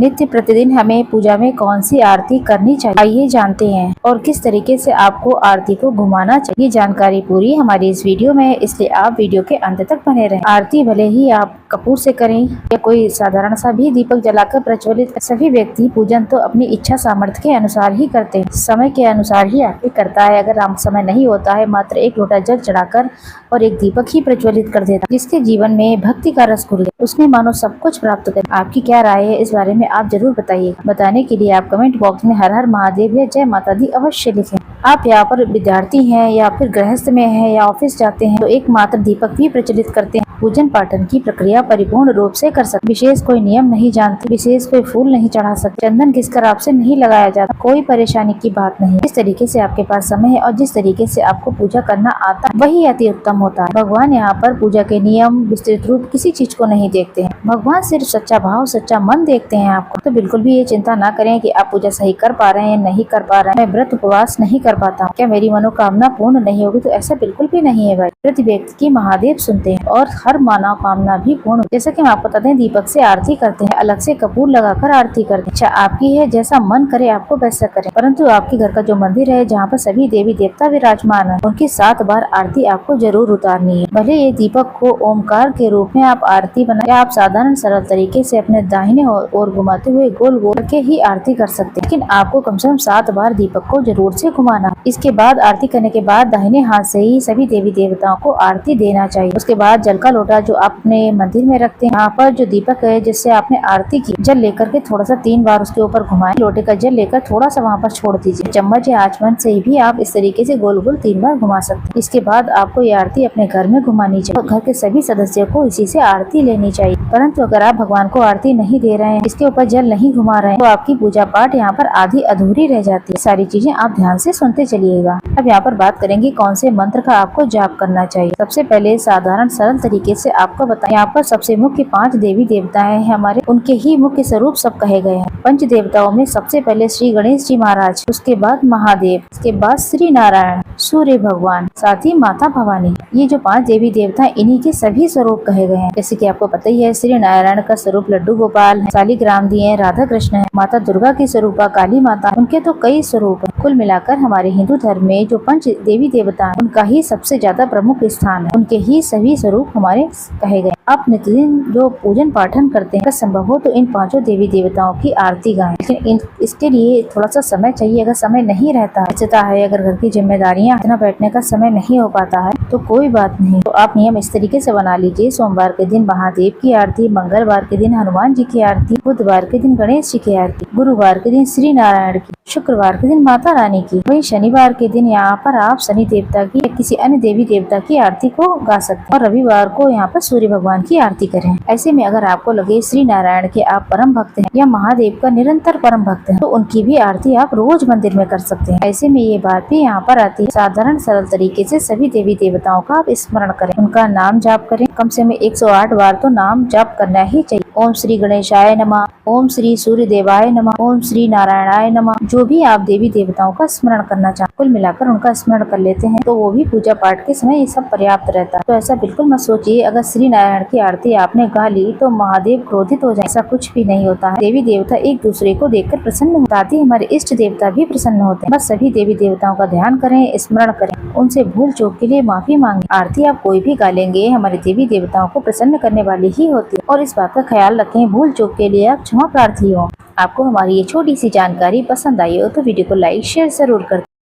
नित्य प्रतिदिन हमें पूजा में कौन सी आरती करनी चाहिए, आइए जानते हैं और किस तरीके से आपको आरती को घुमाना चाहिए। जानकारी पूरी हमारी इस वीडियो में है, इसलिए आप वीडियो के अंत तक बने रहें। आरती भले ही आप कपूर से करें या कोई साधारण सा भी दीपक जलाकर प्रज्वलित, सभी व्यक्ति पूजन तो अपनी इच्छा सामर्थ्य के अनुसार ही करते हैं, समय के अनुसार ही आरती करता है। अगर राम समय नहीं होता है, मात्र एक लोटा जल चढ़ाकर और एक दीपक ही प्रज्वलित कर देता, जिसके जीवन में भक्ति का रस घुल गया, उसने मानो सब कुछ प्राप्त कर। आपकी क्या राय है इस बारे में आप जरूर बताइएगा। बताने के लिए आप कमेंट बॉक्स में हर हर महादेव या जय माता दी अवश्य लिखें। आप यहाँ पर विद्यार्थी हैं या फिर गृहस्थ में हैं या ऑफिस जाते हैं तो एकमात्र दीपक भी प्रज्वलित करते हैं। पूजन पाठन की प्रक्रिया परिपूर्ण रूप से कर सकते, विशेष कोई नियम नहीं जानते, विशेष कोई फूल नहीं चढ़ा सकते, चंदन घिसकर आपसे नहीं लगाया जाता, कोई परेशानी की बात नहीं। जिस तरीके से आपके पास समय है और जिस तरीके से आपको पूजा करना आता है वही अति उत्तम होता है। भगवान यहाँ पर पूजा के नियम विस्तृत रूप किसी चीज को नहीं देखते हैं, भगवान सिर्फ सच्चा भाव सच्चा मन देखते हैं आपको। तो बिल्कुल भी ये चिंता ना करें कि आप पूजा सही कर पा रहे हैं नहीं कर पा रहे हैं, मैं व्रत उपवास नहीं कर पाता, क्या मेरी मनोकामना पूर्ण नहीं होगी, तो ऐसा बिल्कुल भी नहीं है भाई। प्रति व्यक्ति की महादेव सुनते हैं और हर मनोकामना भी पूर्ण। जैसा कि हम आपको बताते हैं दीपक से आरती करते हैं, अलग से कपूर लगाकर आरती करते हैं। अच्छा आपकी है, जैसा मन करे आपको वैसा करें, परंतु आपके घर का जो मंदिर है जहाँ पर सभी देवी देवता विराजमान है, उनकी 7 बार आरती आपको जरूर उतारनी है। भले ये दीपक को ओमकार के रूप में आप आरती बनाए, आप साधारण सरल तरीके से अपने दाहिने ओर घुमाते हुए गोल गोल के ही आरती कर सकते हैं, लेकिन आपको कम से कम 7 बार दीपक को जरूर से घुमाना। इसके बाद आरती करने के बाद दाहिने हाथ से ही सभी देवी देवताओं को आरती देना चाहिए। उसके बाद जल का लोटा जो आप अपने मंदिर में रखते हैं, यहाँ पर जो दीपक है जिससे आपने आरती की, जल लेकर के थोड़ा सा 3 बार उसके ऊपर घुमाएं। लोटे का जल लेकर थोड़ा सा वहाँ पर छोड़ दीजिए। चम्मच या आचमन से भी आप इस तरीके से गोल गोल 3 बार घुमा सकते हैं। इसके बाद आपको ये आरती अपने घर में घुमानी चाहिए। घर के सभी सदस्यों को इसी से आरती लेनी चाहिए। परंतु अगर आप भगवान को आरती नहीं दे रहे हैं, इसके ऊपर जल नहीं घुमा रहे हैं, तो आपकी पूजा पाठ यहाँ पर आधी अधूरी रह जाती है। सारी चीजें आप ध्यान से सुनते चलिएगा। अब यहाँ पर बात करेंगे कौन से मंत्र का आपको जाप करना चाहिए। सबसे पहले साधारण सरल तरीके से आपको बताएं, यहाँ पर सबसे मुख्य 5 देवी देवताएं हैं हमारे, उनके ही मुख्य स्वरूप सब कहे गए हैं। पंच देवताओं में सबसे पहले श्री गणेश जी महाराज, उसके बाद महादेव, उसके बाद श्री नारायण, सूर्य भगवान, साथ ही माता भवानी। ये जो 5 देवी देवता इन्हीं के सभी स्वरूप कहे गए हैं। जैसे कि आपको पता ही है, श्री नारायण का स्वरूप लड्डू गोपाल है, शालिग्राम दी है, राधा कृष्ण है, माता दुर्गा की स्वरूपा काली माता, उनके तो कई स्वरूप है। कुल मिलाकर हमारे हिंदू धर्म में जो 5 देवी देवता है उनका ही सबसे ज्यादा प्रमुख स्थान है, उनके ही सभी स्वरूप हमारे कहे गए। आप नित्यदिन जो पूजन पाठन करते हैं, अगर संभव हो तो इन 5 देवी देवताओं की आरती गाएं, लेकिन इसके लिए थोड़ा सा समय चाहिए। अगर समय नहीं रहता है, अगर घर की जिम्मेदारियां, इतना बैठने का समय नहीं हो पाता है तो कोई बात नहीं, तो आप नियम इस तरीके से बना लीजिए। सोमवार के दिन महादेव की आरती, मंगलवार के दिन हनुमान जी की आरती, बुधवार के दिन गणेश जी की आरती, गुरुवार के दिन श्री नारायण की, शुक्रवार के दिन माता रानी की, वहीं शनिवार के दिन यहाँ पर आप शनि देवता की या किसी अन्य देवी देवता की आरती को गा सकते हैं, और रविवार को यहाँ पर सूर्य भगवान की आरती करें। ऐसे में अगर आपको लगे श्री नारायण के आप परम भक्त हैं या महादेव का निरंतर परम भक्त हैं, तो उनकी भी आरती आप रोज मंदिर में कर सकते हैं। ऐसे में ये बात भी यहाँ पर आती है, साधारण सरल तरीके से सभी देवी देवताओं का आप स्मरण करें, उनका नाम जाप करें। कम से कम 108 बार तो नाम जाप करना ही चाहिए। ओम श्री गणेशाय नमः, ओम श्री सूर्य देवाय नमः, ओम श्री नारायणाय नमः। जो भी आप देवी देवताओं का स्मरण करना चाहते, कुल मिलाकर उनका स्मरण कर लेते हैं तो वो भी पूजा पाठ के समय ये सब पर्याप्त रहता है। तो ऐसा बिल्कुल मत सोचिए अगर श्री नारायण की आरती आपने गा ली तो महादेव क्रोधित हो जाए, ऐसा कुछ भी नहीं होता है। देवी देवता एक दूसरे को देखकर प्रसन्न होते हैं, हमारे इष्ट देवता भी प्रसन्न होते हैं। बस सभी देवी देवताओं का ध्यान करें, स्मरण करें, उनसे भूल चूक के लिए माफी मांगे। आरती आप कोई भी गा लेंगे, हमारे देवी देवताओं को प्रसन्न करने वाली ही होती है, और इस बात का ख्याल रखें भूल चूक के लिए आप क्षमा प्रार्थी हो। आपको हमारी ये छोटी सी जानकारी पसंद आई हो तो वीडियो को लाइक शेयर जरूर करें।